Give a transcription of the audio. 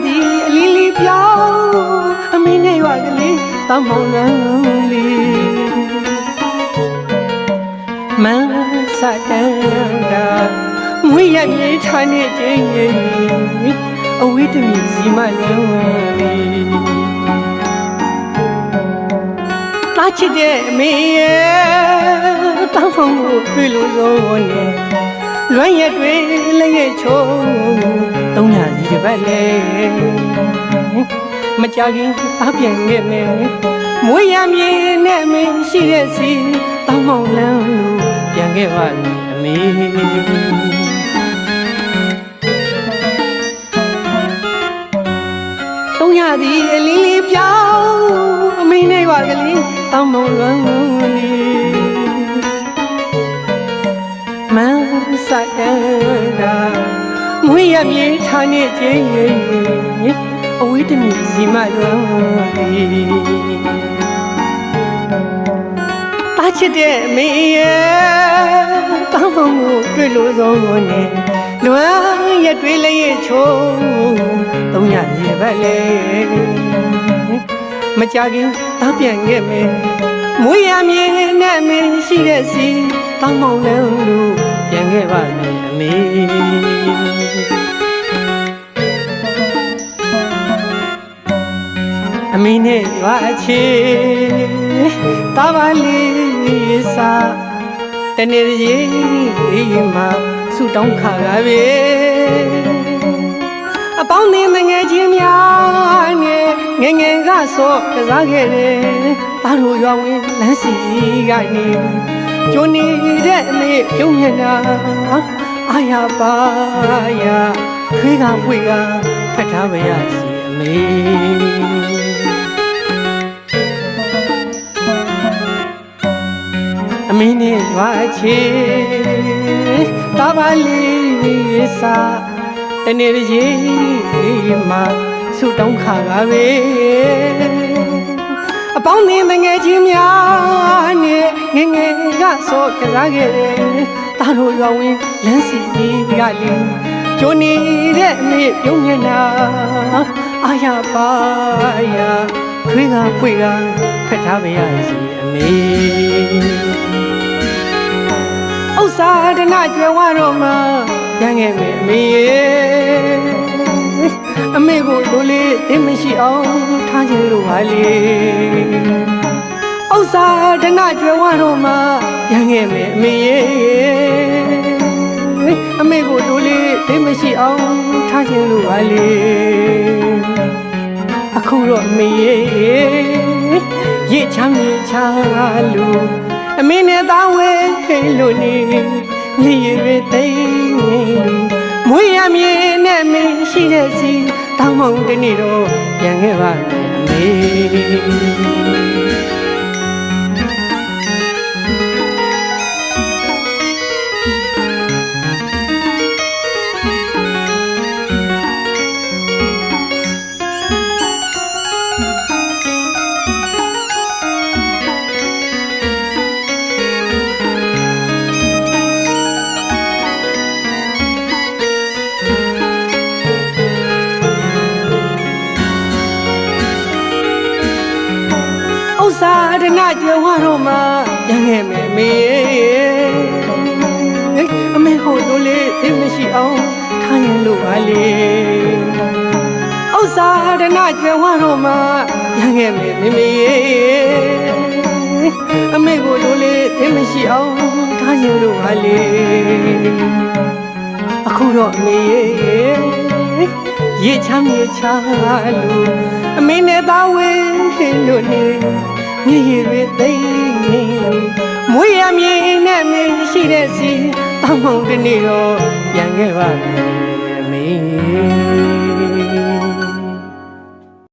သည်အလီလီပြောင်းအမင်းနဲ့ရွာကလေးတောင်းမောင်လန်းလေးမန်းစတန်တာမွေရမြေထားနေခြင်းအဝိတမီစီမလန်းလေးတာချစ်တဲ့အမေရဲ့တောင်းဖောင်းကိုတွေ့လို့ဆုံးနဲ့လွမ်းရက်တွေလည်းရဲ့ချုံသုံးရစီတစ်ပတ်လေမကြခင်အပြန်ခဲ့မယ်မွေရမြေနဲ့မင်းရှိတဲ့စီတောင်းမောင်လန်းလို့ပြန်ခဲ့ပါမယ်အမေသုံးရသည်အလီလီပြောင်းအမေနဲ့ရွာကလေးတောင်းမောင်လန်းလေးမန်းစတန်တာမွေရမြေထားနေခြင်းအဝိတမီစီမလွန်သည်တာချစ်တဲ့အမေရဲ့တောင်းဖို့ကိုတွေ့လို့ဆုံးနဲ့လွမ်းရက်တွေလည်းရဲ့ချုံသုံးရရေပဲလေမကြခင်တောင်းပြန်ခဲ့မယ်မွေရမြေနဲ့မင်းရှိတဲ့စီတောင်းမောင်လည်းလို့ပြန်ခဲ့ပါမယ်အမေအမေနဲ့ရွာချေတာပါလေးစာတနေ့ကြီးမှာဆူတောင်းခါရပဲအပေါင်းနဲ့ငယ်ချင်းများနဲ့ငယ်ငယ်ကဆော့ကစားခဲ့တယ်တားတို့ရွာဝင်လမ်းစီကနေကျိုးနေတဲ့အမေပြုံးမျက်နှာအာရပါရခွေးကဝေကဖတ်ထားပါရစီအမေအမေနဲ့ရွာချေတာပါလေးစာတနေ့ကြီးမှာဆူတောင်းခါကပဲအပေါင်းနဲ့ငယ်ချင်းများနဲ့ငယ်ငယ်ကဆော့ကစားခဲ့တယ်တားတို့ရွာဝင်လမ်းစီကလေးကျိုးနေတဲ့အမေပြုံးမျက်နှာအာရပါရခွေးကပွေကဖက်ထားပါရစီအမေဥစ္စာဒနာကျွဲဝါတော့မှရငယ်မယ်အမေအမေကိုတို့လေးသိမရှိအောင်ထားခြင်းလို့ပါလေဥစ္စာဒနာကျွဲဝါတော့မှရငယ်မယ်အမေအမေကိုတို့လေးသိမရှိအောင်ထားခြင်းလို့ပါလေအခုတော့အမေရစ်ချမ်းမြေချလို့အမေနဲ့သားဝဲလို့နေမြေရွေသိလို့မွေရမြေနဲ့မင်းရှိတဲ့စီတောင်းမောင်တနေ့တော့ပြန်ခဲ့ပါမယ်အမေဥစ္စာဒနာကျွဲဝါတော့မှရငယ်မယ်မေအမေကိုတို့လေးသိမရှိအောင်ထားရင်လို့ပါလေဥစ္စာဒနာကျွဲဝါတော့မှရငယ်မယ်မေအမေကိုတို့လေးသိမရှိအောင်ထားရင်လို့ပါလေအခုတော့အမေရစ်ချမ်းမြေချလို့အမေနဲ့သားဝဲလို့နေမြေရွေသိနေမွေရမြေနဲ့မင်းရှိတဲ့စီတောင်းမောင်တနေ့တော့ပြန်ခဲ့ပါမယ်အမေ